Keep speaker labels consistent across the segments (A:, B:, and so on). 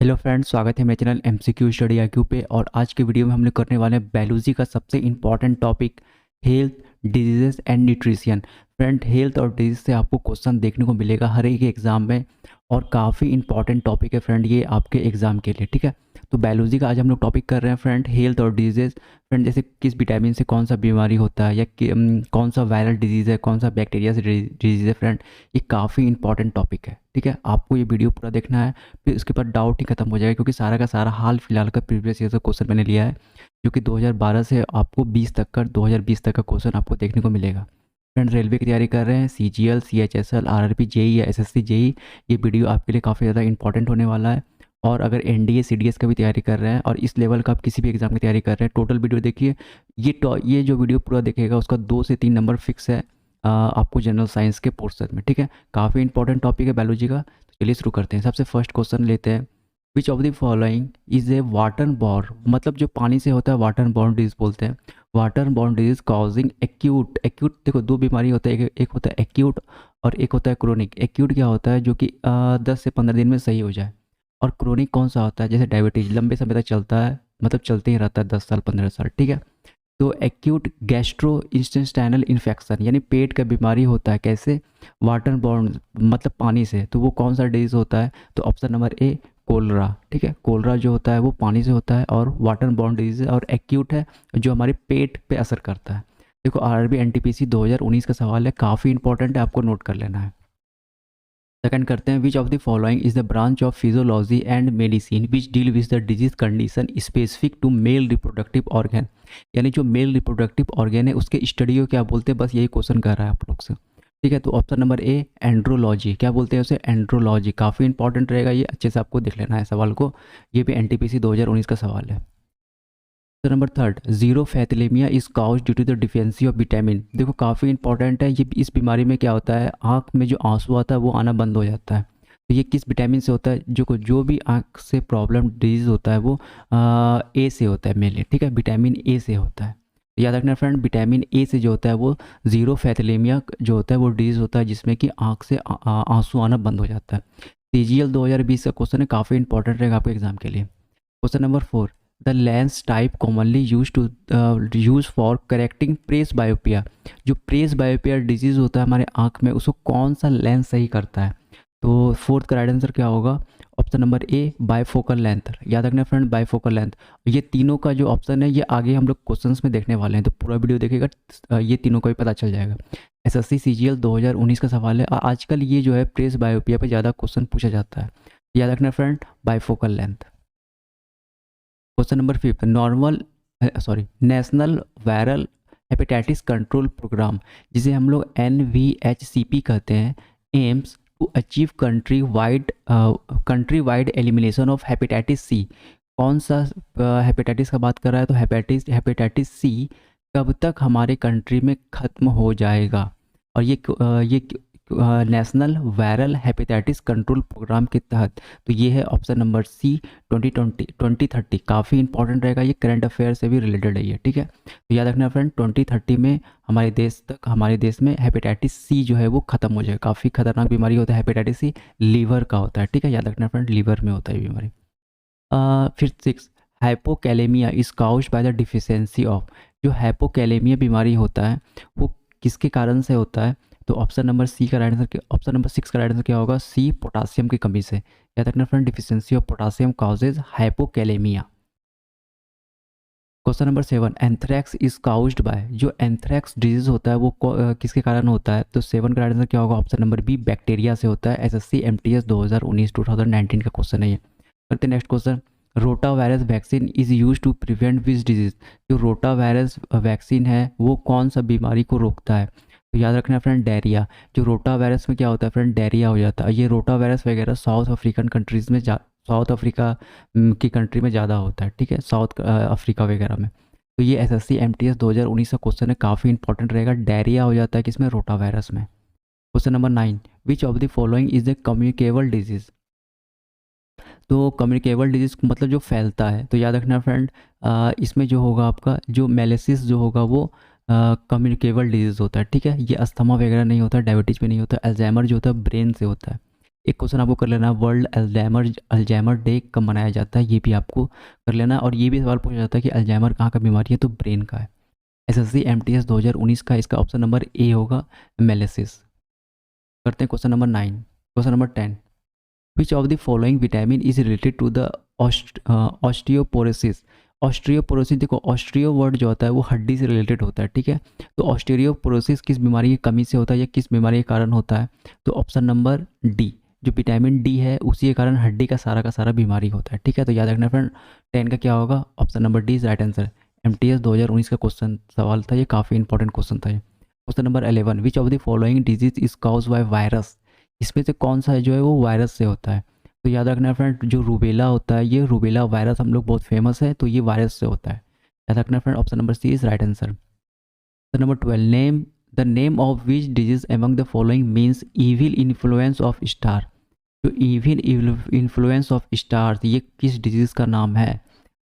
A: Hello friends, स्वागत है मेरे चैनल एमसीक्यू स्टडी आईक्यू पे। और आज के वीडियो में हमने करने वाले हैं बायोलॉजी का सबसे important topic health, diseases and nutrition. Friend, health और डिजीज से आपको क्वेश्चन देखने को मिलेगा हर एक एग्जाम में और काफ़ी इंपॉर्टेंट टॉपिक है फ्रेंड ये आपके एग्जाम के लिए। ठीक है, तो बायोलॉजी का आज हम लोग टॉपिक कर रहे हैं फ्रेंड, हेल्थ और डिजीजेस। फ्रेंड, जैसे किस विटामिन से कौन सा बीमारी होता है या कौन सा वायरल डिजीज़ है, कौन सा बैक्टीरिया से डिजीज़ है। फ्रेंड, ये काफ़ी इंपॉर्टेंट टॉपिक है। ठीक है, आपको ये वीडियो पूरा देखना है, फिर उसके बाद डाउट ही खत्म हो जाएगा, क्योंकि सारा का सारा हाल फिलहाल का प्रीवियस ईयर से क्वेश्चन मैंने लिया है, जो कि 2012 से आपको 20 तक का 2020 तक का क्वेश्चन आपको देखने को मिलेगा। फ्रेंड्स, रेलवे की तैयारी कर रहे हैं, सीजीएल, सीएचएसएल, आरआरबी, जेई या एसएससी जेई, ये वीडियो आपके लिए काफ़ी ज़्यादा इंपॉर्टेंट होने वाला है। और अगर एनडीए सीडीएस का भी तैयारी कर रहे हैं और इस लेवल का आप किसी भी एग्जाम की तैयारी कर रहे हैं, टोटल वीडियो देखिए। ये जो वीडियो पूरा देखेगा उसका 2 से 3 नंबर फिक्स है आपको जनरल साइंस के पोर्शन में। ठीक है, काफ़ी इंपॉर्टेंट टॉपिक है बायोलॉजी का। तो चलिए शुरू करते हैं। सबसे फर्स्ट क्वेश्चन लेते हैं, which of the following is a water borne, मतलब जो पानी से होता है वाटर बॉर्न डिजीज बोलते हैं। Water borne disease causing acute, acute देखो दो बीमारी होता है, एक होता है एक्यूट और एक होता है क्रोनिक। एक्यूट क्या होता है, जो कि 10 से 15 दिन में सही हो जाए। और क्रोनिक कौन सा होता है, जैसे डायबिटीज लंबे समय तक चलता है, मतलब चलते ही रहता है 10 साल 15 साल। ठीक है, तो एक्यूट गैस्ट्रो इंटेस्टाइनल इन्फेक्शन यानी पेट का बीमारी होता है, कैसे, वाटर बॉर्न मतलब पानी से। तो वो कौन सा डिजीज होता है, तो ऑप्शन नंबर ए कोलरा। ठीक है, कोलरा जो होता है वो पानी से होता है और वाटर बॉर्न डिजीज है और एक्यूट है, जो हमारे पेट पे असर करता है। देखो आरआरबी एनटीपीसी 2019 का सवाल है, काफ़ी इंपॉर्टेंट है, आपको नोट कर लेना है। सेकंड करते हैं, which of the following is the branch of physiology and medicine which deal with the disease condition specific to male reproductive organ, यानी जो मेल रिप्रोडक्टिव ऑर्गन है उसके स्टडी को क्या बोलते हैं, बस यही क्वेश्चन कर रहा है आप लोग से। ठीक है, तो ऑप्शन नंबर ए एंड्रोलॉजी, क्या बोलते हैं उसे, एंड्रोलॉजी। काफ़ी इंपॉर्टेंट रहेगा ये, अच्छे से आपको देख लेना है सवाल को, ये भी एनटीपीसी 2019 का सवाल है। तो number third, xerophthalmia is cause due to the deficiency of vitamin. देखो काफ़ी इंपॉर्टेंट है ये, इस बीमारी में क्या होता है, आँख में जो आंसू आता है वो आना बंद हो जाता है। तो ये किस विटामिन से होता है, जो भी आँख से प्रॉब्लम डिजीज होता है वो ए से होता है मेनली। ठीक है, विटामिन ए से होता है, तो याद रखना फ्रेंड, विटामिन ए से जो होता है वो जीरो फैथलेमिया जो होता है वो डिजीज होता है, जिसमें कि आँख से आंसू आना बंद हो जाता है। सीजीएल 2020 का क्वेश्चन है, काफ़ी इंपॉर्टेंट रहेगा आपके एग्जाम के लिए। Question number 4, the lens type commonly use for correcting presbyopia. जो प्रेस बायोपिया डिजीज होता है हमारे आँख में, उसको कौन सा लेंस सही करता है, तो फोर्थ का राइट आंसर क्या होगा, ऑप्शन नंबर ए बायफोकल लेंथ। याद रखना फ्रेंड, बायफोकल लेंथ। ये तीनों का जो ऑप्शन है ये आगे हम लोग क्वेश्चंस में देखने वाले हैं, तो पूरा वीडियो देखेगा ये तीनों का भी पता चल जाएगा। एसएससी सीजीएल 2019 का सवाल है। आजकल ये जो है प्रेस बायोपिया पे ज़्यादा क्वेश्चन पूछा जाता है, याद रखना friend, bifocal length. Question number 5, national viral hepatitis control programme, जिसे हम लोग NVHCP कहते हैं, aims to achieve country wide elimination of hepatitis C. कौन सा हेपेटाइटिस का बात कर रहा है, तो हेपेटाइटिस सी कब तक हमारे कंट्री में ख़त्म हो जाएगा। और ये national viral hepatitis control programme के तहत, तो ये है ऑप्शन नंबर सी 2030। काफ़ी इंपॉर्टेंट रहेगा, ये करंट अफेयर से भी रिलेटेड है ये। ठीक है, तो याद रखना फ्रेंड, 2030 में हमारे देश में हेपेटाइटिस सी जो है वो ख़त्म हो जाएगा। काफ़ी खतरनाक बीमारी होता है हेपेटाइटिस सी, लीवर का होता है। ठीक है, याद रखना फ्रेंड, लीवर में होता है ये बीमारी। फिर 6, hypokalemia is caused by the deficiency of. जो हाइपोकैलेमिया बीमारी होता है वो किसके कारण से होता है, तो ऑप्शन नंबर 6 का राइट आंसर क्या होगा, सी पोटासियम की कमी से। याद रखना friend, deficiency of potassium causes hypokalemia. Question number 7, anthrax is caused bye. जो एंथ्रैक्स डिजीज होता है वो किसके कारण होता है, तो 7 का राइट आंसर क्या होगा, ऑप्शन नंबर बी बैक्टीरिया से होता है। एसएससी एमटीएस 2019 का क्वेश्चन है ये। करते हैं next question, rotavirus vaccine is use to prevent which disease. जो रोटा वायरस वैक्सीन है वो कौन सा बीमारी को रोकता है, तो याद रखना फ्रेंड, डायरिया। जो रोटा वायरस में क्या होता है फ्रेंड, डायरिया हो जाता है। ये रोटा वायरस वगैरह साउथ अफ्रीकन कंट्रीज़ में साउथ अफ्रीका की कंट्री में ज़्यादा होता है। ठीक है, साउथ अफ्रीका वगैरह में। तो ये एसएससी एमटीएस 2019 का क्वेश्चन है, काफ़ी इंपॉर्टेंट रहेगा। डायरिया हो जाता है किसमें, रोटा वायरस में। Question number 9, which of the following is the communicable disease. तो कम्युनिकेबल डिजीज मतलब जो फैलता है, तो याद रखना फ्रेंड, इसमें जो होगा आपका जो मेलेसिस जो होगा वो कम्युनिकेबल डिजीज़ होता है। ठीक है, ये अस्थमा वगैरह नहीं होता, डायबिटीज़ में नहीं होता। अल्जाइमर जो होता है ब्रेन से होता है। एक क्वेश्चन आपको कर लेना, वर्ल्ड अल्जाइमर डे कब मनाया जाता है, ये भी आपको कर लेना। और ये भी सवाल पूछा जाता है कि अल्जाइमर कहाँ का बीमारी है, तो ब्रेन का है। एसएससी एमटीएस 2019 का इसका ऑप्शन नंबर ए होगा, मेलेसिस। करते हैं question number 9। Question number 10, which of the following vitamin is related to the osteoporosis. Osteoporosis, देखो ऑस्ट्रियो वर्ड जो होता है वो हड्डी से रिलेटेड होता है, ठीक है। तो ऑस्टियोपोरोसिस किस बीमारी की कमी से होता है या किस बीमारी के कारण होता है, तो ऑप्शन नंबर डी, जो विटामिन डी है उसी के कारण हड्डी का सारा बीमारी होता है, ठीक है। तो याद रखना फ्रेंड, 10 का क्या होगा, option number D is right answer. MTS 2019 का क्वेश्चन सवाल था, ये काफ़ी इंपॉर्टेंट क्वेश्चन था ये। Question number 11, which of the following disease is cause by virus. इसमें से कौन सा है जो है वो वायरस से होता है, तो याद रखना फ्रेंड, जो रूबेला होता है, ये रूबेला वायरस हम लोग बहुत फेमस है, तो ये वायरस से होता है। याद रखना friend, option number C is right answer. Question number 12, name the name of which disease among the following means evil influence of star. जो इविल इन्फ्लुएंस ऑफ स्टार्स, ये किस डिजीज का नाम है।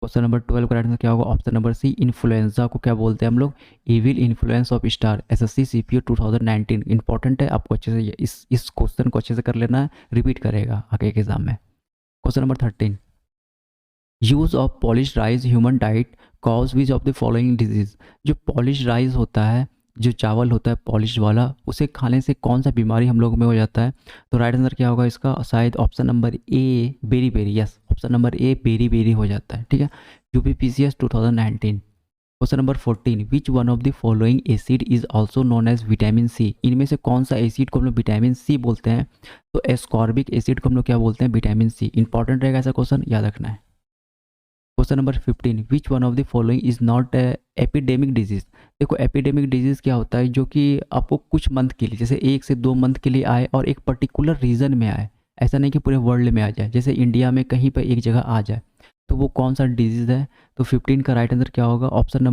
A: क्वेश्चन नंबर 12 का राइट आंसर क्या होगा, option number सी, influenza को क्या बोलते हैं हम लोग, evil influence of star. SSC CPO 2019 important है, आपको अच्छे से इस क्वेश्चन को अच्छे से कर लेना है, रिपीट करेगा आगे के एग्जाम में। Question number 13, use of polish rice human diet cause which of the following disease. जो पॉलिश राइस होता है, जो चावल होता है पॉलिश वाला, उसे खाने से कौन सा बीमारी हम लोग में हो जाता है, तो राइट आंसर क्या होगा इसका, शायद option number A, beriberi. Yes, option number A, beriberi हो जाता है, ठीक है। UPPCS 2019। Question number 14, which one of the following acid is also known as vitamin C. इनमें से कौन सा एसिड को हम लोग विटामिन सी बोलते हैं, तो एस्कॉर्बिक एसिड को हम लोग क्या बोलते हैं, विटामिन सी। इंपॉर्टेंट रहेगा ऐसा क्वेश्चन, याद रखना है। Question number 15, which one of the following is not epidemic disease. देखो एपिडेमिक डिजीज क्या होता है, जो कि आपको कुछ मंथ के लिए, जैसे 1 से 2 मंथ के लिए आए और एक पर्टिकुलर रीजन में आए, ऐसा नहीं कि पूरे वर्ल्ड में आ जाए, जैसे इंडिया में कहीं पर एक जगह आ जाए, तो वो कौन सा डिजीज है। तो 15 का राइट आंसर क्या होगा, ऑप्शन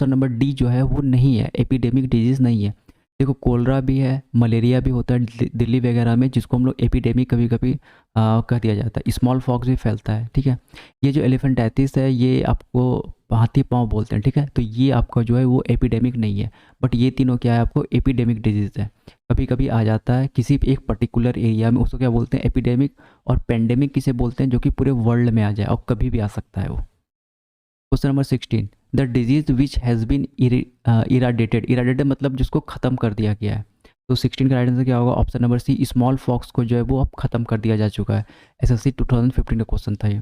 A: नंबर डी जो है वो नहीं है, एपिडेमिक डिजीज नहीं है। देखो कोलरा भी है, मलेरिया भी होता है दिल्ली वगैरह में, जिसको हम लोग एपिडेमिक कभी कभी कह दिया जाता है। स्मॉल फॉक्स भी फैलता है, ठीक है। ये जो एलिफेंटाइटिस है, ये आपको हाथी पाँव बोलते हैं, ठीक है। तो ये आपका जो है वो एपिडेमिक नहीं है, बट ये तीनों क्या है, आपको एपिडेमिक डिजीज़ है। कभी कभी आ जाता है किसी एक पर्टिकुलर एरिया में, उसको क्या बोलते हैं, एपिडेमिक। और पेंडेमिक किसे बोलते हैं, जो कि पूरे वर्ल्ड में आ जाए और कभी भी आ सकता है वो। Question number 16, the disease which has been eradicated मतलब जिसको ख़त्म कर दिया गया है, तो 16 का राइट आंसर क्या होगा, option number C, smallpox को जो है वो अब ख़त्म कर दिया जा चुका है। एसएससी 2015 का क्वेश्चन था ये।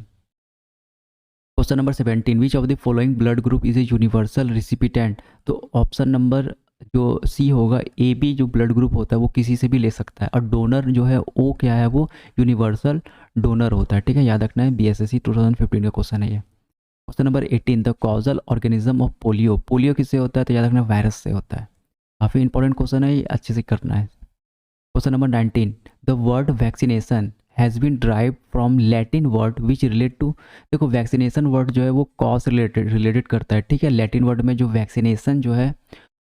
A: Question number 17, which of the following blood group is a universal recipient. तो ऑप्शन नंबर जो सी होगा, ए बी जो ब्लड ग्रुप होता है वो किसी से भी ले सकता है, और डोनर जो है ओ क्या है, वो यूनिवर्सल डोनर होता है, ठीक है। याद रखना है, बीएसएससी 2015 का क्वेश्चन है ये। Question number 18, the causal organism of polio. Polio किससे होता है, तो याद रखना वायरस से होता है। काफ़ी इंपॉर्टेंट क्वेश्चन है, ये अच्छे से करना है। Question number 19, the word vaccination has been drive from Latin word which relate to. देखो वैक्सीनेशन वर्ड जो है वो कॉज से रिलेटेड करता है, ठीक है। लैटिन वर्ड में जो वैक्सीनेशन जो है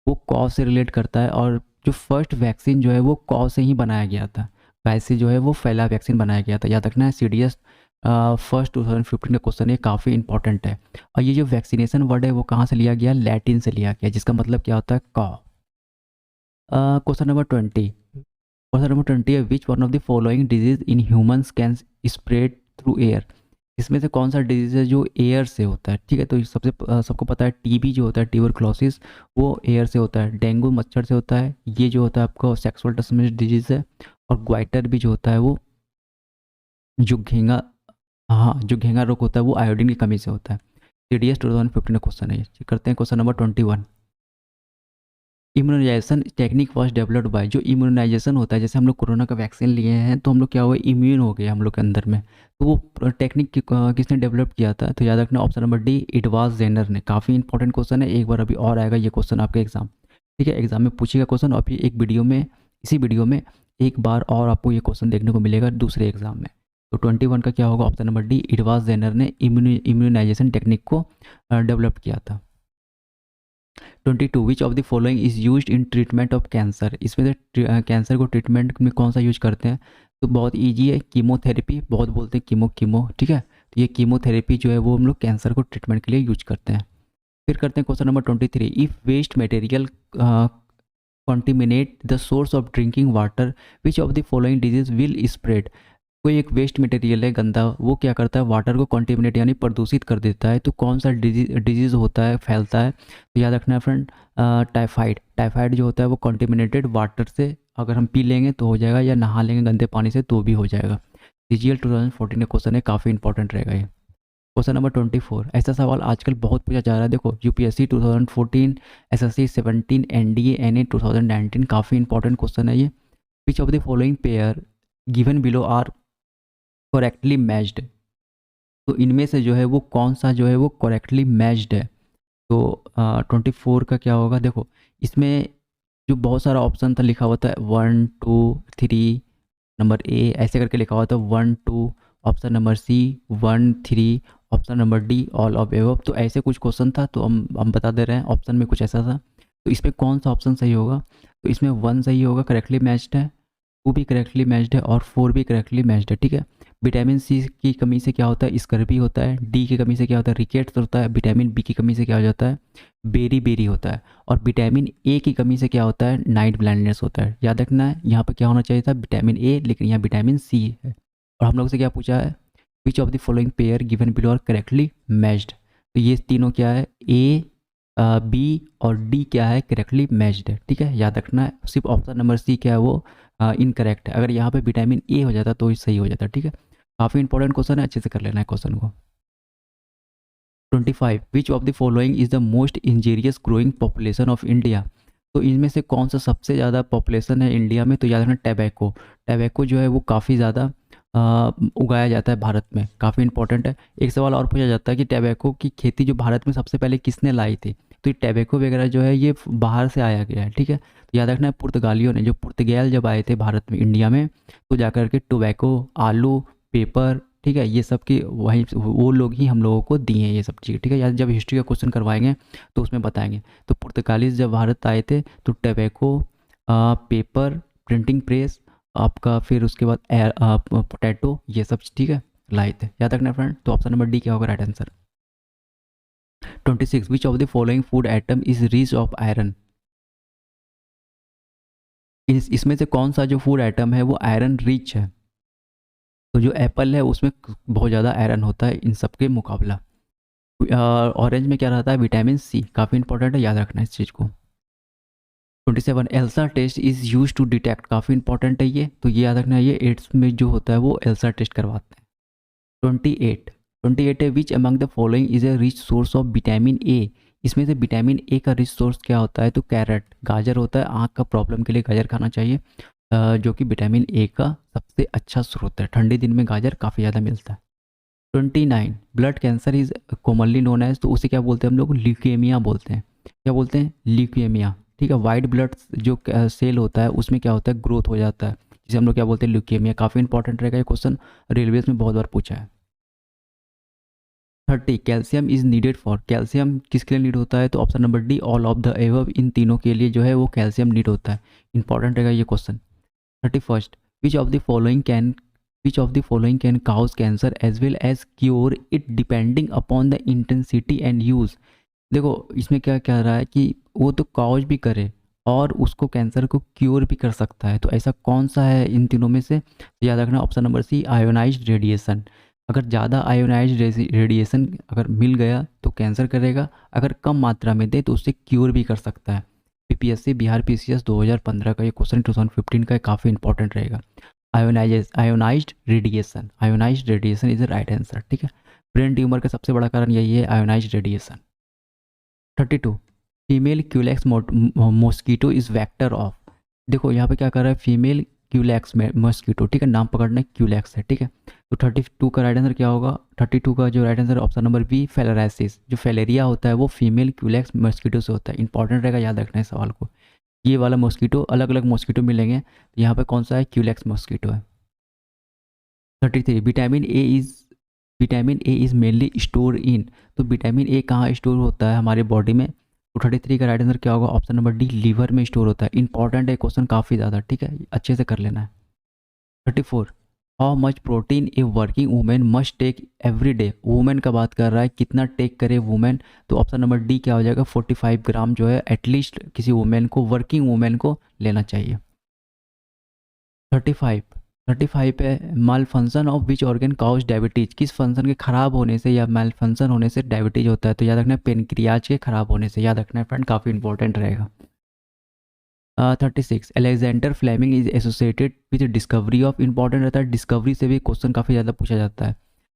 A: वो कॉज से रिलेट करता है, और जो फर्स्ट वैक्सीन जो है वो कॉज से ही बनाया गया था, वैसे जो है वो पहला वैक्सीन बनाया गया था। याद रखना है, सीडीएस फर्स्ट 2015 का क्वेश्चन है, काफ़ी इंपॉर्टेंट है। और ये जो वैक्सीनेशन वर्ड है वो कहाँ से लिया गया, लैटिन से लिया गया, जिसका मतलब क्या होता है, कॉ। क्वेश्चन नंबर 20, क्वेश्चन नंबर 20 है, विच one of the following disease in humans can spread through air. इसमें से कौन सा डिजीज है जो एयर से होता है, ठीक है। तो सबको पता है, टीबी जो होता है, ट्यूबरक्लोसिस, वो एयर से होता है। डेंगू मच्छर से होता है, ये जो होता है आपका सेक्सुअल ट्रांसमिटेड डिजीज है। और ग्वाइटर भी जो होता है वो जो घेंगा, हाँ जो घेंगा रोग होता है वो आयोडीन की कमी से होता है। सीडीएस 2015 का क्वेश्चन है ये। करते हैं question number 21, immunization technique was developed by. जो इम्यूनाइजेशन होता है, जैसे हम लोग कोरोना का वैक्सीन लिए हैं तो हम लोग क्या हुआ, इम्यून हो गए हम लोग के अंदर में, तो वो टेक्निक किसने डेवलप किया था, तो याद रखना ऑप्शन नंबर डी, एडवांस जेनर ने। काफ़ी इंपॉर्टेंट क्वेश्चन है, एक बार अभी और आएगा ये क्वेश्चन आपके एग्जाम, ठीक है। एग्जाम में पूछेगा क्वेश्चन, और फिर एक वीडियो में, इसी वीडियो में एक बार और आपको ये क्वेश्चन देखने को मिलेगा दूसरे एग्जाम में। तो 21 का क्या होगा, ऑप्शन नंबर डी, एडवांस जेनर ने इम्यूनाइजेशन टेक्निक को डेवलप किया था। 22, which of the following is used in treatment of cancer. इसमें से कैंसर को ट्रीटमेंट में कौन सा यूज करते हैं, तो बहुत इजी है, कीमोथेरेपी, बहुत बोलते हैं कीमो, ठीक है। तो ये कीमोथेरेपी जो है वो हम लोग कैंसर को ट्रीटमेंट के लिए यूज करते हैं। फिर करते हैं question number 23, if waste material contaminate the source of drinking water, which of the following disease will spread? कोई एक वेस्ट मटेरियल है गंदा, वो क्या करता है वाटर को कॉन्टेमिनेट यानी प्रदूषित कर देता है, तो कौन सा डिजीज़ होता है फैलता है? तो याद रखना है फ्रेंड, टाइफाइड। टाइफाइड जो होता है वो कॉन्टेमिनेटेड वाटर से अगर हम पी लेंगे तो हो जाएगा, या नहा लेंगे गंदे पानी से तो भी हो जाएगा। सीजीएल 2014 का क्वेश्चन है, काफ़ी इंपॉर्टेंट रहेगा ये। क्वेश्चन नंबर 24, ऐसा सवाल आजकल बहुत पूछा जा रहा है। देखो यूपीएससी 2014, एसएससी 17, एनडीए एनए 2019, काफ़ी इंपॉर्टेंट क्वेश्चन है ये। Which of the following pair given below are correctly matched? तो इनमें से जो है वो कौन सा जो है वो करेक्टली मैच्ड है? तो 24 का क्या होगा? देखो इसमें जो बहुत सारा ऑप्शन था लिखा हुआ था 1 2 3, नंबर ए ऐसे करके लिखा हुआ था 1 2, option number C 1 3, option number D all of above. तो ऐसे कुछ क्वेश्चन था, तो हम बता दे रहे हैं ऑप्शन में कुछ ऐसा था। तो इसमें कौन सा ऑप्शन सही होगा? तो इसमें 1 सही होगा, करेक्टली मैच्ड है, 2 भी करेक्टली मैच्ड है और 4 भी करेक्टली मैच्ड है। ठीक है। विटामिन सी की कमी से क्या होता है? स्कर्वी होता है। डी की कमी से क्या होता है? रिकेट्स होता है। विटामिन बी की कमी से क्या हो जाता है? बेरी बेरी होता है। और विटामिन ए की कमी से क्या होता है? नाइट ब्लाइंडनेस होता है। याद रखना है, यहाँ पे क्या होना चाहिए था? विटामिन ए, लेकिन यहाँ विटामिन सी है। और हम लोग से क्या पूछा है? Which of the following pair given below are correctly matched? तो ये तीनों क्या है? ए, बी और डी क्या है? करेक्टली मैच्ड है। ठीक है, याद रखना है। सिर्फ ऑप्शन नंबर सी क्या है वो इनकरेक्ट है। अगर यहाँ पे विटामिन ए हो जाता तो ये सही हो जाता। ठीक है, काफ़ी इंपॉर्टेंट क्वेश्चन है, अच्छे से कर लेना है क्वेश्चन को। 25, विच of the following is the most injurious growing population of India? तो इनमें से कौन सा सबसे ज़्यादा पॉपुलेशन है इंडिया में? तो याद रखना टैबैको। टैबैको जो है वो काफ़ी ज़्यादा उगाया जाता है भारत में, काफ़ी इंपॉर्टेंट है। एक सवाल और पूछा जाता है कि टैबैको की खेती जो भारत में सबसे पहले किसने लाई थी? तो ये टैबैको वगैरह जो है ये बाहर से आया गया है। ठीक है, तो याद रखना है पुर्तगालियों ने, जो पुर्तगाल जब आए थे भारत में इंडिया में, तो जाकर के टोबैको, आलू, पेपर, ठीक है, ये सब की वहीं वो लोग ही हम लोगों को दिए हैं ये सब चीज़। ठीक है, या जब हिस्ट्री का क्वेश्चन करवाएंगे तो उसमें बताएंगे। तो पुर्तगालीज जब भारत आए थे तो टोबैको, पेपर, प्रिंटिंग प्रेस आपका, फिर उसके बाद पोटैटो, ये सब ठीक है लाए थे। याद रखना फ्रेंड। तो ऑप्शन नंबर डी क्या होगा right answer? 26, which of the following food item is rich of iron? इसमें से कौन सा जो फूड आइटम है वो आयरन रिच है? तो जो एप्पल है उसमें बहुत ज़्यादा आयरन होता है इन सब के मुकाबला। ऑरेंज में क्या रहता है? विटामिन सी, काफ़ी इंपॉर्टेंट है, याद रखना इस चीज़ को। 27, ELISA test is use to detect, काफ़ी इंपॉर्टेंट है ये, तो ये याद रखना है, ये एड्स में जो होता है वो एल्सा टेस्ट करवाते हैं। 28 है, which among the following is a rich source of vitamin A? इसमें से विटामिन ए का रिच सोर्स क्या होता है? तो कैरेट, गाजर होता है। आँख का प्रॉब्लम के लिए गाजर खाना चाहिए, जो कि विटामिन ए का सबसे अच्छा स्रोत है। ठंडे दिन में गाजर काफ़ी ज़्यादा मिलता है। 29, blood cancer is commonly known as, तो उसे क्या बोलते हैं हम लोग? ल्यूकेमिया बोलते हैं। क्या बोलते हैं? ल्यूकेमिया। ठीक है, वाइट ब्लड जो सेल होता है उसमें क्या होता है? ग्रोथ हो जाता है, जिसे हम लोग क्या बोलते हैं? ल्यूकेमिया। काफ़ी इंपॉर्टेंट रहेगा ये क्वेश्चन, रेलवेज में बहुत बार पूछा है। 30, calcium is needed for, calcium किसके लिए नीड होता है? तो option number D all of the above, इन तीनों के लिए जो है वो कैल्शियम नीड होता है। इंपॉर्टेंट रहेगा ये question. 31, which of the following can cause cancer as well as cure it depending upon the intensity and use? देखो इसमें क्या कह रहा है कि वो तो काउज भी करे और उसको कैंसर को क्योर भी कर सकता है, तो ऐसा कौन सा है इन तीनों में से? तो याद रखना option number C ionized radiation. अगर ज़्यादा आयोनाइज्ड रेडिएशन अगर मिल गया तो कैंसर करेगा, अगर कम मात्रा में दे तो उससे क्योर भी कर सकता है। पीपीएससी बिहार पीसीएस 2015 का ये क्वेश्चन 2015 का काफ़ी इंपॉर्टेंट रहेगा। Ionised radiation is the right answer. ठीक है, ब्रेन ट्यूमर का सबसे बड़ा कारण यही है, ionised radiation. 32, female Culex mosquito is vector of. देखो यहाँ पे क्या कर रहा है? फीमेल क्यूलेक्स मॉस्किटो, ठीक है, नाम पकड़ना क्यूलेक्स है। ठीक है, तो 32 का राइट आंसर क्या होगा? 32 का जो right answer option number B filariasis, जो फैलेरिया होता है वो फीमेल क्यूलेक्स मॉस्किटो से होता है। इंपॉर्टेंट रहेगा, याद रखना है सवाल को। ये वाला मॉस्किटो, अलग अलग मॉस्किटो मिलेंगे, तो यहाँ पे कौन सा है? क्यूलेक्स मॉस्किटो है। 33, vitamin A is mainly store in, तो विटामिन ए कहाँ स्टोर होता है हमारे बॉडी में? तो 33 का राइट आंसर क्या होगा? ऑप्शन नंबर डी लीवर में स्टोर होता है। इंपॉर्टेंट है क्वेश्चन काफ़ी ज़्यादा, ठीक है, अच्छे से कर लेना है। 34, how much protein a working women must take every day. Women का बात कर रहा है, कितना टेक करे वुमेन, तो ऑप्शन नंबर डी क्या हो जाएगा, 45 ग्राम जो है एटलीस्ट किसी वुमेन को, वर्किंग वुमेन को लेना चाहिए। 35, 35 है malfunction of which organ causes diabetes, किस फंक्शन के खराब होने से या माल फंक्शन होने से डायबिटीज होता है, तो याद रखना है पेनक्रियाज के खराब होने से, याद रखना है फ्रेंड, काफ़ी इंपॉर्टेंट रहेगा। 36 Alexander Fleming is associated with discovery of, important रहता है, डिस्कवरी से भी क्वेश्चन काफ़ी ज़्यादा पूछा जाता है,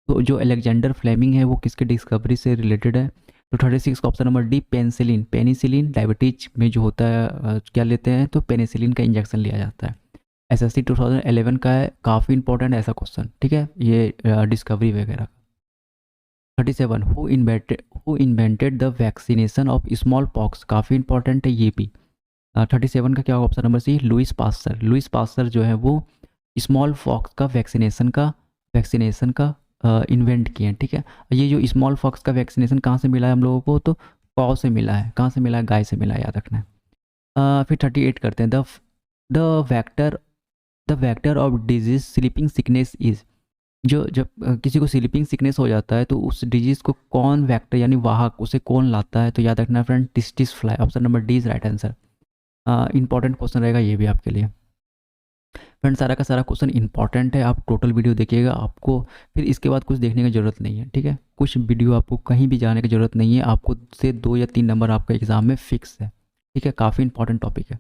A: तो जो अलेक्जेंडर फ्लेमिंग है वो किसके डिस्कवरी से रिलेटेड है, तो 36 का option number D penicillin, penicillin diabetes में जो होता है क्या लेते हैं, तो पेनिसिलिन का इंजेक्शन लिया जाता है। एसएससी 2011 का है, काफ़ी इंपॉर्टेंट ऐसा क्वेश्चन, ठीक है, ये डिस्कवरी वगैरह। 37 who invented the vaccination of smallpox, काफ़ी इंपॉर्टेंट है ये भी। 37 का क्या होगा, option number C Louis Pasteur, Louis Pasteur जो है वो स्मॉल फॉक्स का वैक्सीनेशन का इन्वेंट किए हैं, ठीक है। ये जो स्मॉल फॉक्स का वैक्सीनेशन कहाँ से मिला है हम लोगों को, तो कॉ से मिला है, कहाँ से मिला है, गाय से मिला है, याद रखना है। फिर 38 करते हैं, the vector of disease sleeping sickness is, जो जब किसी को स्लीपिंग सिकनेस हो जाता है तो उस डिजीज़ को कौन वेक्टर यानी वाहक उसे कौन लाता है, तो याद रखना है friend tsetse fly, option number D is right answer. Important question रहेगा ये भी आपके लिए फ्रेंड, सारा का सारा क्वेश्चन इंपॉर्टेंट है, आप टोटल वीडियो देखिएगा, आपको फिर इसके बाद कुछ देखने की ज़रूरत नहीं है, ठीक है, कुछ वीडियो आपको कहीं भी जाने की ज़रूरत नहीं है, आपको से 2 या 3 नंबर आपका एग्जाम में फिक्स है, ठीक है, काफ़ी इंपॉर्टेंट टॉपिक है।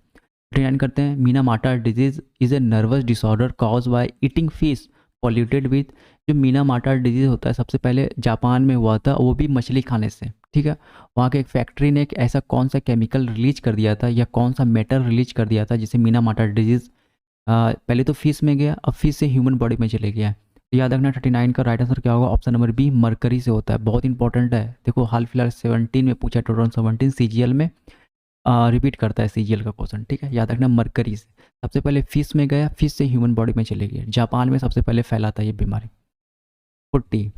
A: 39 करते हैं, मीना माटा disease is a nervous disorder cause by eating fish polluted with, जो मीना माटा डिजीज होता है सबसे पहले जापान में हुआ था, वो भी मछली खाने से, ठीक है, वहाँ के एक फैक्ट्री ने एक ऐसा कौन सा केमिकल रिलीज कर दिया था या कौन सा मेटल रिलीज कर दिया था जिसे मीना माटा डिजीज, पहले तो फिश में गया, अब फिश से ह्यूमन बॉडी में चले गया। तो याद रखना 39 का राइट आंसर क्या होगा, ऑप्शन नंबर बी मरकरी से होता है, बहुत इंपॉर्टेंट है, देखो हाल फिलहाल 17 में पूछा, 2017 सीजीएल में रिपीट करता है सीजीएल का क्वेश्चन, ठीक है, याद रखना मरकरी से, सबसे पहले फिश में गया, फिश से ह्यूमन बॉडी में चले गए, जापान में सबसे पहले फैला था ये बीमारी। 40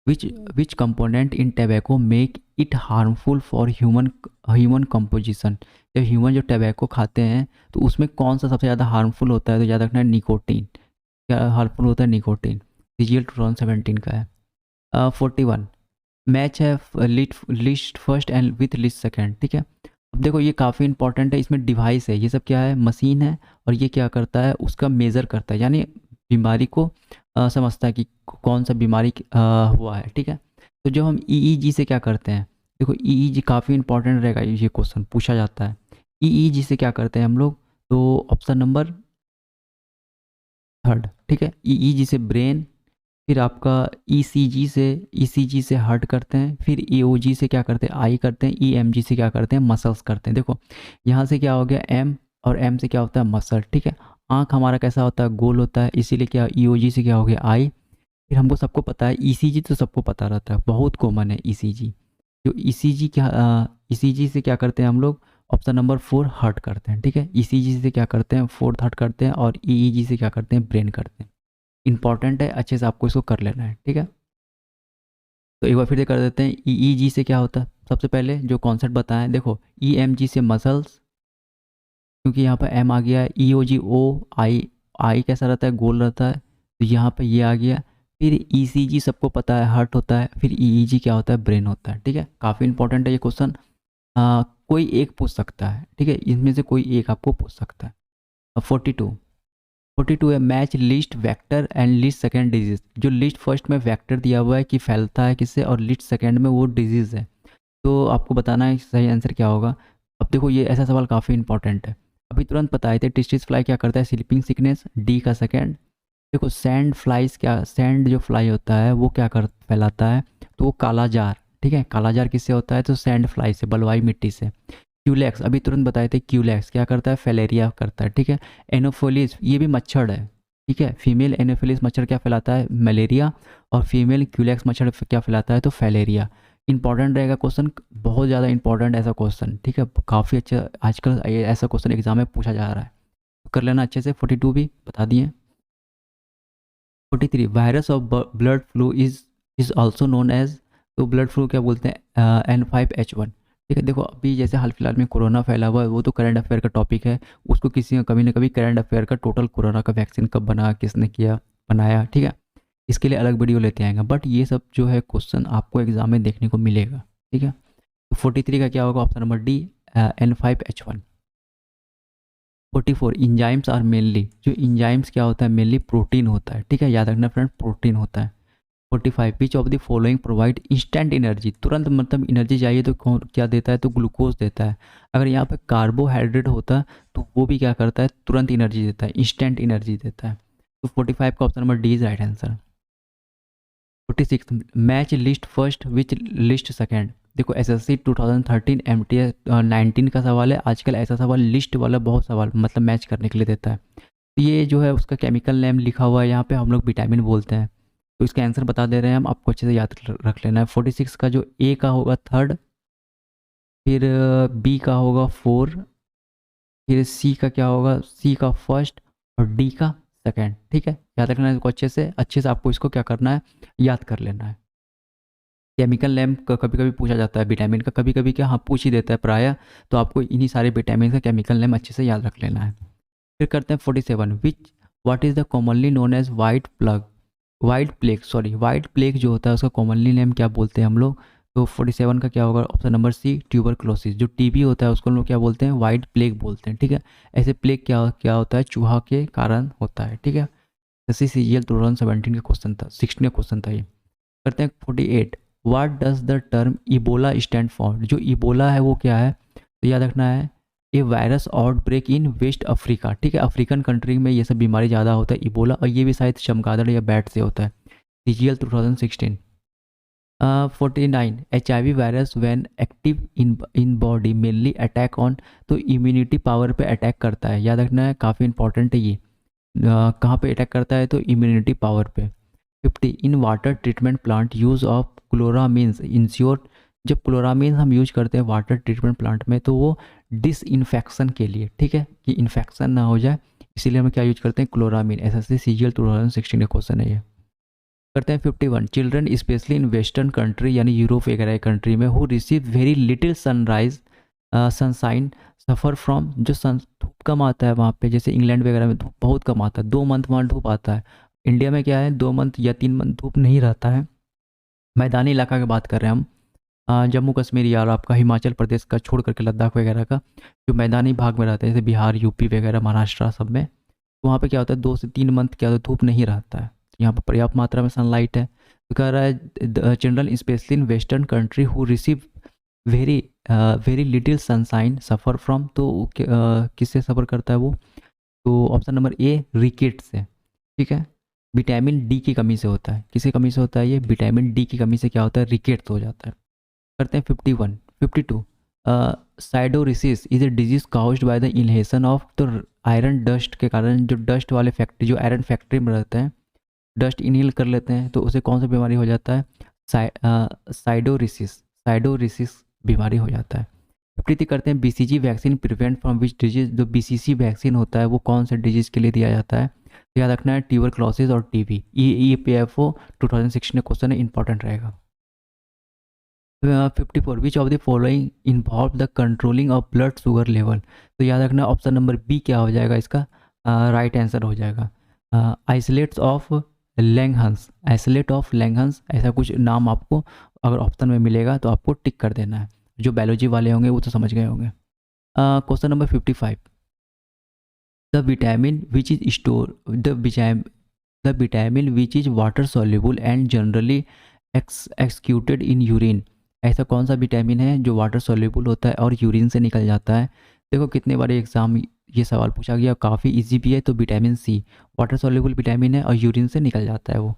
A: which component in tobacco make it harmful for human composition, जब ह्यूमन जो टैबैको खाते हैं तो उसमें कौन सा सबसे ज़्यादा हार्मफुल होता है, तो याद रखना है निकोटीन, क्या हार्मफुल होता है, निकोटीन, सीजीएल 2017 का है। 41 मैच है list first and with list second, ठीक है, अब देखो ये काफ़ी इंपॉर्टेंट है, इसमें डिवाइस है, ये सब क्या है, मशीन है, और ये क्या करता है, उसका मेज़र करता है, यानी बीमारी को समझता है कि कौन सा बीमारी हुआ है, ठीक है, तो जो हम ईईजी से क्या करते हैं, देखो ईईजी काफ़ी इंपॉर्टेंट रहेगा, ये क्वेश्चन पूछा जाता है, ईईजी से क्या करते हैं हम लोग, तो ऑप्शन नंबर थर्ड, ठीक है, ईईजी से ब्रेन, फिर आपका ईसीजी से हार्ट करते हैं, फिर ईओजी से क्या करते हैं, आई करते हैं, ईएमजी से क्या करते हैं, मसल्स करते हैं, देखो यहाँ से क्या हो गया एम, और एम से क्या होता है मसल, ठीक है, आँख हमारा कैसा होता है, गोल होता है, इसीलिए क्या ईओजी से क्या हो गया आई, फिर हमको सबको पता है ईसीजी, तो सबको पता रहता है, बहुत कॉमन है ईसीजी, जो ईसीजी क्या ईसीजी से क्या करते हैं हम लोग, ऑप्शन नंबर 4 हार्ट करते हैं, ठीक है, ईसीजी से क्या करते हैं, फोर्थ हार्ट करते हैं, और ईईजी से क्या करते हैं, ब्रेन करते हैं, इंपॉर्टेंट है, अच्छे से आपको इसको कर लेना है, ठीक है, तो एक बार फिर से कर देते हैं, ईईजी से क्या होता है, सबसे पहले जो कॉन्सेप्ट बताएं, देखो ईएमजी से मसल्स, क्योंकि यहाँ पर एम आ गया है, ईओजी ओ, आई, आई कैसा रहता है, गोल रहता है, तो यहाँ पर ये आ गया, फिर ईसीजी सबको पता है हार्ट होता है, फिर ईईजी क्या होता है, ब्रेन होता है, ठीक है, काफ़ी इंपॉर्टेंट है ये क्वेश्चन, कोई एक पूछ सकता है, ठीक है, इनमें से कोई एक आपको पूछ सकता है। 42 है match list vector and list second disease, जो लिस्ट फर्स्ट में वेक्टर दिया हुआ है कि फैलता है किससे, और लिस्ट सेकेंड में वो डिजीज़ है, तो आपको बताना है सही आंसर क्या होगा। अब देखो ये ऐसा सवाल काफ़ी इंपॉर्टेंट है, अभी तुरंत बताए थे, टिस्टिस फ्लाई क्या करता है, स्लीपिंग सिकनेस, डी का सेकेंड, देखो सैंड फ्लाइज क्या, सैंड जो फ्लाई होता है वो क्या कर फैलाता है, तो वो कालाजार, ठीक है, कालाजार किससे होता है, तो सैंड फ्लाई से, बलवाई मिट्टी से। क्यूलेक्स अभी तुरंत बताए थे, क्यूलेक्स क्या करता है, फैलेरिया करता है, ठीक है। एनोफिलिस ये भी मच्छर है, ठीक है, फीमेल एनोफिलिस मच्छर क्या फैलाता है, मलेरिया, और फीमेल क्यूलेक्स मच्छर क्या फैलाता है, तो फैलेरिया। इंपॉर्टेंट रहेगा क्वेश्चन, बहुत ज़्यादा इंपॉर्टेंट ऐसा क्वेश्चन, ठीक है, काफ़ी अच्छा आजकल ऐसा क्वेश्चन एग्जाम में पूछा जा रहा है, कर लेना अच्छे से। 42 भी बता दिए। 43 virus of bird flu is also known as, तो ब्लड फ्लू क्या बोलते हैं, N5H1, ठीक है। देखो अभी जैसे हाल फिलहाल में कोरोना फैला हुआ है, वो तो करंट अफेयर का टॉपिक है, उसको किसी ने कभी ना कभी करंट अफेयर का टोटल कोरोना का वैक्सीन कब बना, किसने किया, बनाया, ठीक है, इसके लिए अलग वीडियो लेते आएंगे। बट ये सब जो है क्वेश्चन आपको एग्जाम में देखने को मिलेगा, ठीक है। तो 43 का क्या होगा, option number D, N5H1। 44 enzymes are mainly, जो इंजाइम्स क्या होता है, मेनली प्रोटीन होता है, ठीक है, याद रखना फ्रेंड, प्रोटीन होता है। 45 विच of the following provide instant energy, तुरंत मतलब एनर्जी चाहिए तो कौन क्या देता है, तो ग्लूकोज देता है। अगर यहाँ पे कार्बोहाइड्रेट होता तो वो भी क्या करता है, तुरंत एनर्जी देता है, इंस्टेंट एनर्जी देता है। तो 45 का option number D is right answer. 46 match list first which list second. देखो एसएससी 2013 एमटीएस 19 का सवाल है, आजकल ऐसा सवाल लिस्ट वाला बहुत सवाल मतलब मैच करने के लिए देता है। तो ये जो है उसका केमिकल नेम लिखा हुआ है यहाँ पे, हम लोग विटामिन बोलते हैं, तो इसका आंसर बता दे रहे हैं हम, आपको अच्छे से याद रख लेना है। 46 का जो ए का होगा थर्ड, फिर बी का होगा फोर, फिर सी का क्या होगा, सी का फर्स्ट, और डी का सेकंड, ठीक है, याद रखना है इसको अच्छे से आपको इसको क्या करना है, याद कर लेना है। केमिकल नेम कभी कभी पूछा जाता है विटामिन का, कभी कभी क्या हाँ पूछ ही देता है प्राय, तो आपको इन्हीं सारे विटामिन का केमिकल नेम अच्छे से याद रख लेना है। फिर करते हैं 47 which what is the commonly known as white plague जो होता है उसका कॉमनली नेम क्या बोलते हैं हम लोग। तो 47 का क्या होगा, ऑप्शन नंबर सी ट्यूबरक्लोसिस। जो टीबी होता है उसको हम लोग क्या बोलते हैं, वाइट प्लेग बोलते हैं, ठीक है। ऐसे प्लेग क्या क्या होता है, चूहा के कारण होता है, ठीक है। जैसे CGL 2017 का क्वेश्चन था, 16 का क्वेश्चन था ये। करते हैं 48 what does the term Ebola stand for. जो इबोला है वो क्या है, तो याद रखना है a virus outbreak in West Africa, ठीक है, अफ्रीकन कंट्री में ये सब बीमारी ज़्यादा होता है इबोला, और ये भी शायद चमगादड़ या बैट से होता है। CGL 2016। 49 HIV virus when active in body mainly attack on, तो इम्यूनिटी पावर पे अटैक करता है, याद रखना है, काफ़ी इंपॉर्टेंट है ये। कहाँ पे अटैक करता है, तो इम्यूनिटी पावर पे। 50 in water treatment plant use of chloramines ensure. जब क्लोरामीन हम यूज करते हैं वाटर ट्रीटमेंट प्लांट में तो वो डिसइंफेक्शन के लिए, ठीक है, कि इन्फेक्शन ना हो जाए, इसीलिए हम क्या यूज करते हैं, क्लोरामीन। एसएससी CGL 2016 का क्वेश्चन है ये। करते हैं 51 children specially in western country यानी यूरोप वगैरह कंट्री में who receive very little sunrise sunshine suffer from, जो सन धूप कम आता है वहाँ पे, जैसे इंग्लैंड वगैरह में धूप बहुत कम आता है, 2 मंथ वहाँ धूप आता है। इंडिया में क्या है, 2 मंथ या 3 मंथ धूप नहीं रहता है। मैदानी इलाका की बात कर रहे हैं हम, जम्मू कश्मीर या आपका हिमाचल प्रदेश का छोड़ करके लद्दाख वगैरह का, जो मैदानी भाग में रहते हैं जैसे बिहार यूपी वगैरह महाराष्ट्र सब में, तो वहाँ पे क्या होता है 2 से 3 मंथ क्या होता है धूप नहीं रहता है, यहाँ पर पर्याप्त मात्रा में सनलाइट है। तो कह रहा है general specially in western country who receive very very little sunshine suffer from, तो किससे सफ़र करता है वो, तो ऑप्शन नंबर ए रिकेट से, ठीक है, विटामिन डी की कमी से होता है। किसी कमी से होता है ये, विटामिन डी की कमी से क्या होता है, रिकेट्स हो जाता है। करते हैं 51 52 siderosis is a disease caused by the inhalation of, तो आयरन डस्ट के कारण, जो डस्ट वाले फैक्ट्री जो आयरन फैक्ट्री में रहते हैं डस्ट इनहेल कर लेते हैं, तो उसे कौन सा बीमारी हो जाता है, साइडोरिसिस बीमारी हो जाता है। 53 करते हैं BCG vaccine prevent from which disease. जो BCG वैक्सीन होता है वो कौन से डिजीज के लिए दिया जाता है, तो याद रखना है ट्यूबरक्लोसिस और टीबी। EPFO 2016 क्वेश्चन है, इंपॉर्टेंट रहेगा। 54 विच of the following involve the controlling of blood sugar level, तो याद रखना ऑप्शन नंबर बी क्या हो जाएगा इसका, राइट आंसर हो जाएगा। आइसोलेट्स ऑफ लैंगहंस, आइसोलेट ऑफ लैंगहंस, ऐसा कुछ नाम आपको अगर ऑप्शन में मिलेगा तो आपको टिक कर देना है, जो बायोलॉजी वाले होंगे वो तो समझ गए होंगे। Question number 55 the vitamin which is store the vitamin which is water soluble and generally executed in urine, ऐसा कौन सा विटामिन है जो वाटर सॉल्युबल होता है और यूरिन से निकल जाता है। देखो कितने बार एग्जाम ये सवाल पूछा गया, काफ़ी इजी भी है, तो vitamin C water soluble vitamin है और यूरिन से निकल जाता है वो।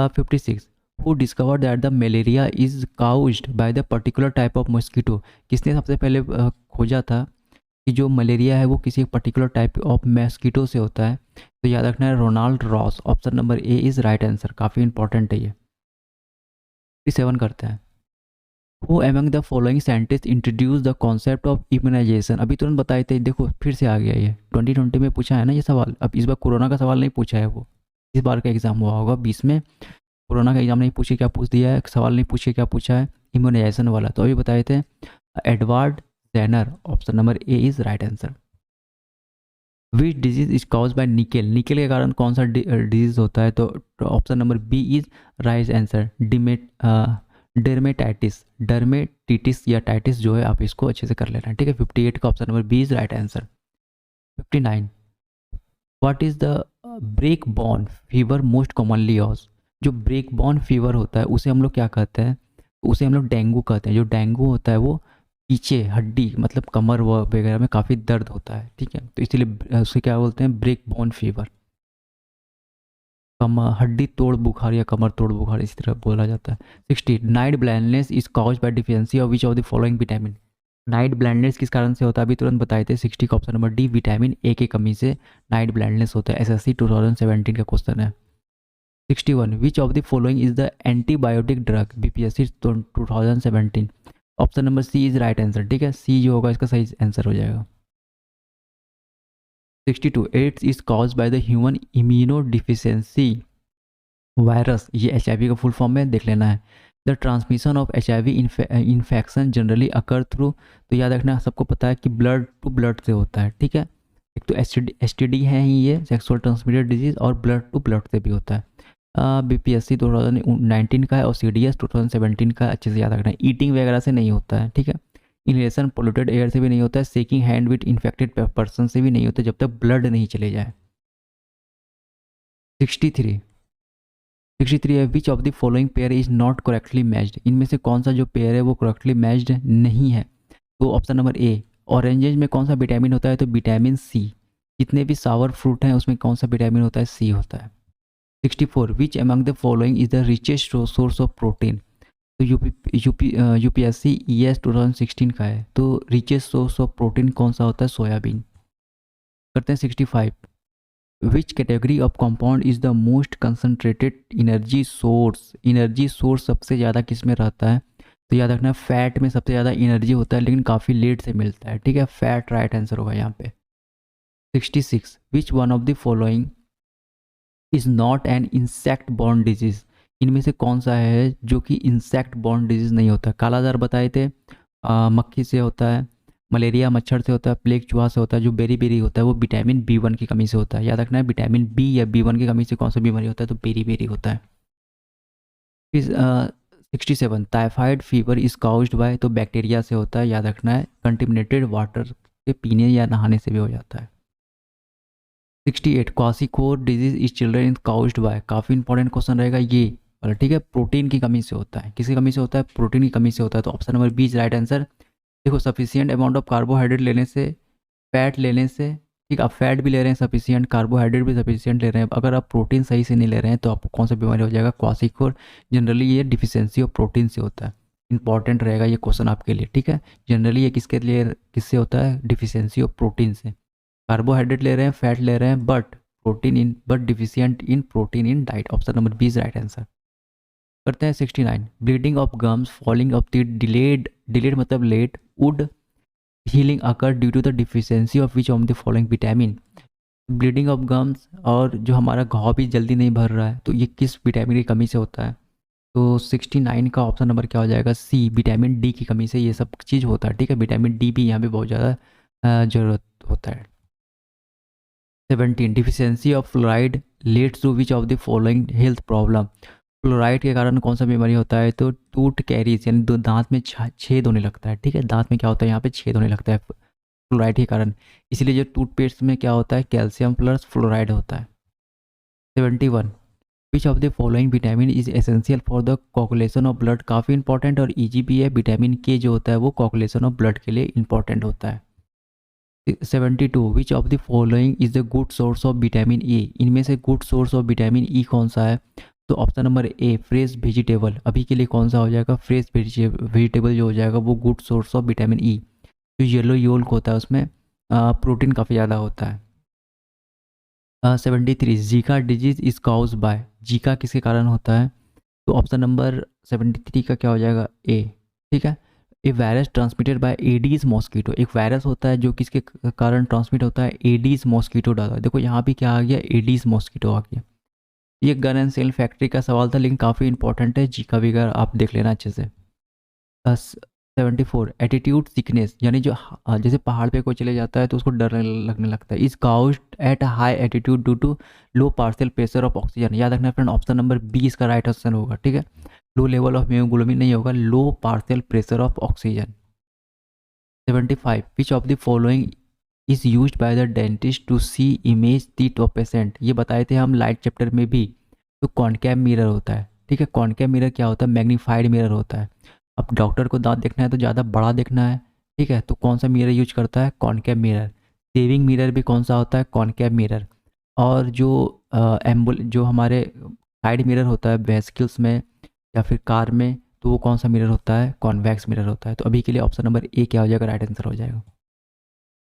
A: 56 who discover that the malaria is caused by the particular type of mosquito, किसने सबसे पहले खोजा था कि जो मलेरिया है वो किसी पर्टिकुलर टाइप ऑफ मॉस्किटो से होता है, तो याद रखना है Ronald Ross, option number A is right answer, काफ़ी इंपॉर्टेंट है ये। 57 करते हैं who among the following scientist introduce the concept of immunization, अभी तुरंत बताए थे, देखो फिर से आ गया ये, 2020 में पूछा है ना ये सवाल, अब इस बार कोरोना का सवाल नहीं पूछा है, वो इस बार का एग्जाम हुआ होगा 20 में, कोरोना का एग्जाम नहीं पूछे क्या पूछ दिया है, सवाल नहीं पूछे क्या पूछा है, इम्यूनाइजेशन वाला, तो अभी बताए थे Edward Jenner, option number A is right answer. Which disease is cause by nickel, nickel के कारण कौन सा डिजीज होता है, तो option number B is right answer. Dermatitis, dermatitis या टाइटिस जो है, आप इसको अच्छे से कर लेना, ठीक है। 58 का option number B is right answer. 59, what is the break bone fever most commonly as, जो ब्रेक बॉर्न फीवर होता है उसे हम लोग क्या कहते हैं, उसे हम लोग डेंगू कहते हैं। जो डेंगू होता है वो पीछे हड्डी मतलब कमर वगैरह में काफ़ी दर्द होता है, ठीक है, तो इसीलिए उसे क्या बोलते हैं, ब्रेक बोन फीवर। कमर हड्डी तोड़ बुखार या कमर तोड़ बुखार इसी तरह बोला जाता है। 60, night blindness is cause bye deficiency of which of the following vitamin, night blindness किस कारण से होता है, अभी तुरंत बताए थे। 60 का option number D, vitamin A की कमी से नाइट ब्लाइंडनेस होता है। एसएससी 2017 का क्वेश्चन है। 61, which of the following is the antibiotic drug, BPSC 2017, option number C is right answer, ठीक है, सी जो होगा इसका सही आंसर हो जाएगा। 62, AIDS is cause by the human immunodeficiency virus, ये HIV का फुल फॉर्म है, देख लेना है। The transmission of HIV infection generally occur through, तो याद रखना, सबको पता है कि ब्लड टू ब्लड से होता है, ठीक है। एक तो STD है ही, ये सेक्सुअल ट्रांसमिटेड डिजीज, और ब्लड टू ब्लड से भी होता है। BPSC 2019 का है और CDS 2017 का, अच्छे से याद रखना है। ईटिंग वगैरह से नहीं होता है, ठीक है। इनहेलेशन पोल्यूटेड एयर से भी नहीं होता है। Shaking hand with infected person से भी नहीं होता जब तक ब्लड नहीं चले जाए। 63, 63 है, which of the following pair is not correctly matched, इनमें से कौन सा जो पेयर है वो करेक्टली मैच्ड नहीं है, तो ऑप्शन नंबर ए, ऑरेंजेज में कौन सा विटामिन होता है, तो विटामिन सी। जितने भी सावर फ्रूट हैं उसमें कौन सा विटामिन होता है, सी होता है। 64, which among the following is the richest source of protein, तो UPSC ES 2016 का है, तो रिचेस्ट सोर्स ऑफ प्रोटीन कौन सा होता है, सोयाबीन। करते हैं 65, which category of compound is the most concentrated energy source, energy source सबसे ज़्यादा किस में रहता है, तो याद रखना फैट में सबसे ज़्यादा एनर्जी होता है, लेकिन काफ़ी लेट से मिलता है, ठीक है, फैट राइट आंसर होगा यहाँ पे। 66, विच one of the following is not an insect borne disease, इनमें से कौन सा है जो कि इंसेक्ट बॉर्न डिजीज नहीं होता। कालाजार बताए थे, मक्खी से होता है, मलेरिया मच्छर से होता है, प्लेग चूहा से होता है, जो बेरी होता है वो विटामिन B1 की कमी से होता है। याद रखना है, विटामिन B या B1 की कमी से कौन सा बीमारी होता है, तो बेरी होता है। फिर 67, typhoid fever is caused bye, तो बैक्टीरिया से होता है, याद रखना है। कंटेमिनेटेड वाटर के पीने या नहाने से भी हो जाता है। 68, kwashiorkor disease is children is caused by, काफ़ी इंपॉर्टेंट क्वेश्चन रहेगा ये वाला, ठीक है। प्रोटीन की कमी से होता है, किसकी कमी से होता है, प्रोटीन की कमी से होता है, तो option number B is right answer. देखो, सफिशियंट अमाउंट ऑफ कार्बोहाइड्रेट लेने से, फैट लेने से, ठीक, आप फैट भी ले रहे हैं सफिशियंट, कार्बोहाइड्रेट भी सफिशियंट ले रहे हैं, अगर आप प्रोटीन सही से नहीं ले रहे हैं तो आपको कौन सा बीमारी हो जाएगा, क्वासिकोर। जनरली ये डिफिशियंसी ऑफ प्रोटीन से होता है, इंपॉर्टेंट रहेगा ये क्वेश्चन आपके लिए, ठीक है। जनरली ये किसके लिए, किससे होता है, डिफिशियंसी ऑफ प्रोटीन से। कार्बोहाइड्रेट ले रहे हैं, फैट ले रहे हैं, but deficient in protein in diet, option number B is right answer. करते हैं 69, bleeding of gums, falling of teeth, delayed मतलब late, wound healing occur due to the deficiency of which of the following vitamin. Bleeding of gums और जो हमारा घाव भी जल्दी नहीं भर रहा है, तो ये किस विटामिन की कमी से होता है, तो 69 का ऑप्शन नंबर क्या हो जाएगा, सी, विटामिन डी की कमी से ये सब चीज़ होता है, ठीक है। विटामिन डी भी यहाँ पे बहुत ज़्यादा ज़रूरत होता है। 17, deficiency of fluoride leads to which of the following health problem, fluoride के कारण कौन सा बीमारी होता है, तो टूथ कैरीज यानी दो दांत में छेद होने लगता है, ठीक है, दांत में क्या होता है, यहाँ पे छेद होने लगता है फ्लोराइड के कारण, इसीलिए जो टूथपेस्ट में क्या होता है, कैल्शियम प्लस फ्लोराइड होता है। 71, विच of the following vitamin is essential for the coagulation of blood, काफ़ी इंपॉर्टेंट और ईजी भी है, विटामिन के जो होता है वो कोगुलेशन ऑफ ब्लड के लिए इंपॉर्टेंट होता है। 72, विच of the following is the good source of vitamin A, इनमें से गुड सोर्स ऑफ विटामिन ई कौन सा है, तो ऑप्शन नंबर ए, फ्रेश वेजिटेबल, अभी के लिए कौन सा हो जाएगा, फ्रेश वेजिटेबल जो हो जाएगा वो गुड सोर्स ऑफ विटामिन ई। जो येलो योल्क होता है उसमें प्रोटीन काफ़ी ज़्यादा होता है। 73, Zika disease is cause by, Zika किसके कारण होता है, तो ऑप्शन नंबर 73 का क्या हो जाएगा, ए, ठीक है। A virus transmitted by Aedes mosquito, एक वायरस होता है जो किसके कारण ट्रांसमिट होता है, एडीज मॉस्किटो डाला, देखो यहाँ भी क्या आ गया, एडीज मॉस्किटो आ गया। ये गन एंड सेल फैक्ट्री का सवाल था, लेकिन काफ़ी इंपॉर्टेंट है, जीका वगैरह आप देख लेना अच्छे से। 74 एटीट्यूड सिकनेस, यानी जो जैसे पहाड़ पे कोई चले जाता है तो उसको डर लगने लगता है। Is caused at high altitude due to low partial pressure of oxygen. याद रखना फ्रेंड, ऑप्शन नंबर बी इसका राइट ऑप्शन होगा। ठीक है, लो लेवल ऑफ हीमोग्लोबिन नहीं होगा, low partial pressure of oxygen. 75 which of the following is use by the dentist to see image teeth of patient. ये बताए थे हम लाइट चैप्टर में भी। तो कॉनकेव मिरर होता है। ठीक है, कॉनकेव मिरर क्या होता है? मैग्नीफाइड मिरर होता है। अब डॉक्टर को दांत देखना है तो ज़्यादा बड़ा देखना है। ठीक है, तो कौन सा मिरर यूज करता है? Concave mirror. सेविंग मिरर भी कौन सा होता है? Concave mirror. और जो जो हमारे साइड मिरर होता है वेहिकल्स में या फिर कार में, तो वो कौन सा मिरर होता है? कॉन्वेक्स मिरर होता है। तो अभी के लिए ऑप्शन नंबर ए क्या हो जाएगा? राइट आंसर हो जाएगा।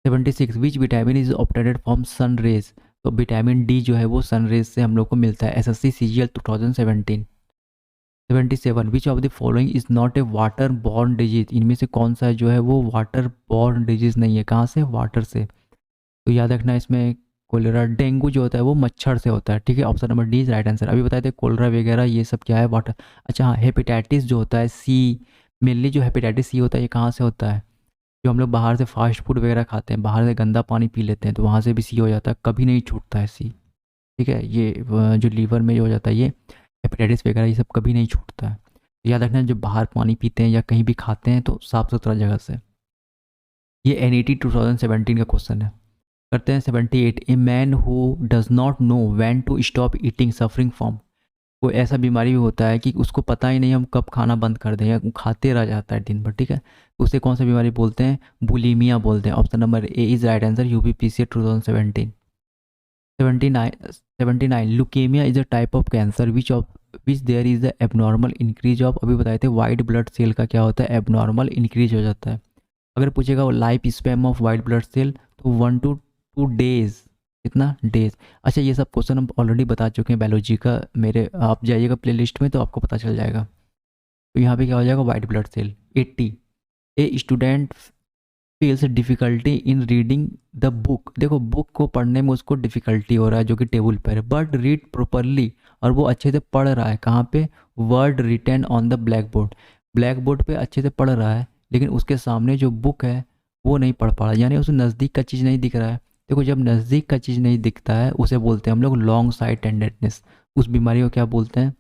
A: 76 which vitamin is obtained from sun rays. तो विटामिन डी जो है वो सन रेज से हम लोग को मिलता है। SSC CGL 2017। 77 which of the following is not a water borne disease. इनमें से कौन सा जो है वो वाटर बॉर्न डिजीज नहीं है? कहाँ से? वाटर से। तो याद रखना इसमें कोलेरा, डेंगू जो होता है वो मच्छर से होता है। ठीक है, option number D is right answer. अभी बताए थे कोलेरा वगैरह ये सब क्या है? वाटर। अच्छा हाँ, हेपेटाइटिस जो होता है सी, मेनली जो हेपेटाइटिस सी होता है ये कहाँ से होता है? जो हम लोग बाहर से फास्ट फूड वगैरह खाते हैं, बाहर से गंदा पानी पी लेते हैं, तो वहाँ से भी सी हो जाता है, कभी नहीं छूटता है सी। ठीक है, ये जो लीवर में हो जाता है ये हेपेटाइटिस वगैरह ये सब कभी नहीं छूटता है। तो याद रखना, जब बाहर पानी पीते हैं या कहीं भी खाते हैं तो साफ़ सुथरा जगह से। ये एनईटी 2017 का क्वेश्चन है। करते हैं 78 a man who does not know when to stop eating suffering from. कोई ऐसा बीमारी भी होता है कि उसको पता ही नहीं हम कब खाना बंद कर दें, या वो खाते रह जाता है दिन भर। ठीक है, तो उसे कौन सा बीमारी बोलते हैं? बुलीमिया बोलते हैं। Option number A is right answer, UPPC 2017। 79 leukaemia is a type of cancer which there is the abnormal increase of. अभी बताए थे वाइट ब्लड सेल का क्या होता है? एबनॉर्मल इंक्रीज हो जाता है। अगर पूछेगा वो life span of white blood cell, तो 1 to 2 डेज। कितना? डेज। अच्छा, ये सब क्वेश्चन हम ऑलरेडी बता चुके हैं बायोलॉजी का। मेरे आप जाइएगा प्लेलिस्ट में तो आपको पता चल जाएगा। तो यहाँ पे क्या हो जाएगा? White blood cell. 80 a student feels difficulty in reading the book. देखो, बुक को पढ़ने में उसको डिफ़िकल्टी हो रहा है जो कि टेबल पर है, बट रीड प्रॉपरली, और वो अच्छे से पढ़ रहा है। कहाँ पे? Word written on the blackboard. Blackboard पर अच्छे से पढ़ रहा है, लेकिन उसके सामने जो बुक है वो नहीं पढ़ पा रहा, यानी उसे नज़दीक का चीज़ नहीं दिख रहा है। देखो, जब नज़दीक का चीज़ नहीं दिखता है उसे बोलते हैं हम लोग लॉन्ग साइड टेंडेडनेस। उस बीमारी को क्या बोलते हैं?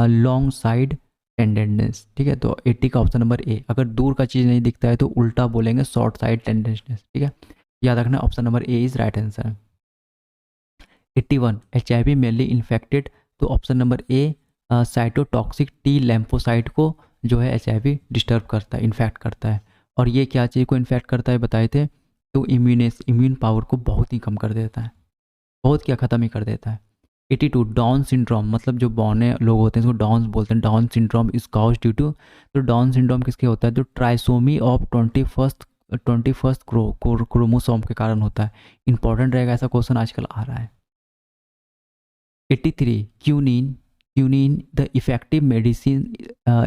A: Long side tendedness. ठीक है, तो 80 का ऑप्शन नंबर ए। अगर दूर का चीज़ नहीं दिखता है तो उल्टा बोलेंगे शॉर्ट साइड टेंडेडनेस। ठीक है, याद रखना option number A is right answer. 81 HIV mainly infected. तो option number A, cytotoxic T lymphocyte को जो है HIV डिस्टर्ब करता है, इन्फेक्ट करता है। और ये क्या चीज़ को इन्फेक्ट करता है बताए थे? तो इम्यून पावर को बहुत ही कम कर देता है, बहुत क्या ख़त्म ही कर देता है। 82 डाउन सिंड्रोम, मतलब जो बौने लोग होते हैं इसको डाउन बोलते हैं। Down syndrome is cause due to. तो डाउन सिंड्रोम किसके होता है? तो ट्राइसोमी ऑफ 21st क्रोमोसोम के कारण होता है। इंपॉर्टेंट रहेगा, ऐसा क्वेश्चन आजकल आ रहा है। 83 quinine the effective medicine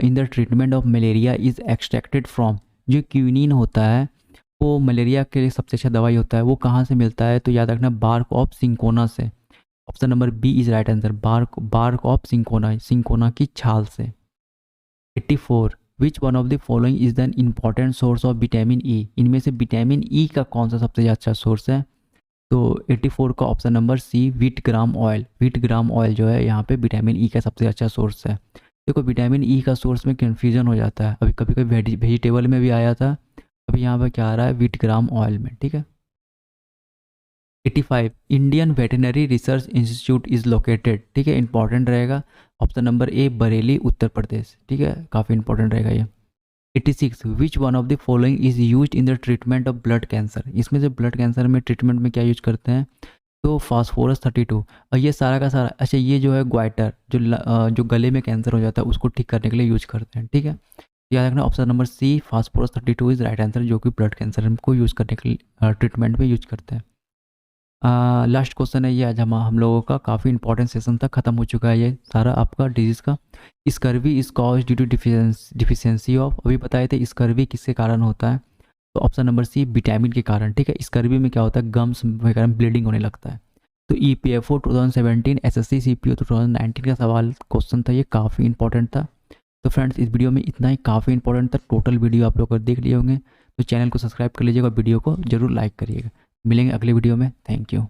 A: in the treatment of malaria is extracted from. जो क्यूनिन होता है वो मलेरिया के लिए सबसे अच्छा दवाई होता है। वो कहाँ से मिलता है? तो याद रखना बार्क ऑफ सिंकोना से। Option number B is right answer, bark of cinchona, cinchona की छाल से। 84 which one of the following is then important source of vitamin E. इनमें से विटामिन ई का कौन सा सबसे अच्छा सोर्स है? तो 84 का option number C, wheat germ oil. Wheat germ oil जो है यहाँ पे विटामिन ई का सबसे अच्छा सोर्स है। देखो, विटामिन ई का सोर्स में कन्फ्यूजन हो जाता है, अभी कभी कभी वेजिटेबल में भी आया था, अभी यहाँ पे क्या आ रहा है? व्हीट ग्राम ऑयल में। ठीक है, 85 Indian veterinary research institute is located. ठीक है, इंपॉर्टेंट रहेगा ऑप्शन नंबर ए, बरेली उत्तर प्रदेश। ठीक है, काफ़ी इंपॉर्टेंट रहेगा ये। 86 विच one of the following is used in the treatment of blood cancer. इसमें से ब्लड कैंसर में ट्रीटमेंट में क्या यूज करते हैं? तो फास्फोरस 32। और ये सारा का सारा, अच्छा ये जो है ग्वाइटर, जो गले में कैंसर हो जाता है उसको ठीक करने के लिए यूज करते हैं। ठीक है, याद रखना option number C, phosphorus 32 is right answer, जो कि ब्लड कैंसर को यूज करने के लिए ट्रीटमेंट में यूज करते हैं। लास्ट क्वेश्चन है ये आज हम लोगों का। काफ़ी इंपॉर्टेंट सेशन था, खत्म हो चुका है ये सारा आपका डिजीज़ का। Scurvy is cause due to deficiency of. अभी बताए थे स्कर्वी किसके कारण होता है? तो ऑप्शन नंबर सी, विटामिन के कारण। ठीक है, स्कर्वी में क्या होता है? गम्स वगैरह में ब्लीडिंग होने लगता है। तो EPFO 2017, SSC CPO 2019 का सवाल क्वेश्चन था, ये काफ़ी इंपॉर्टेंट था। तो फ्रेंड्स इस वीडियो में इतना ही काफ़ी इंपॉर्टेंट था, टोटल वीडियो आप लोग अगर देख लिए होंगे तो चैनल को सब्सक्राइब कर लीजिएगा, वीडियो को जरूर लाइक करिएगा। मिलेंगे अगले वीडियो में, थैंक यू।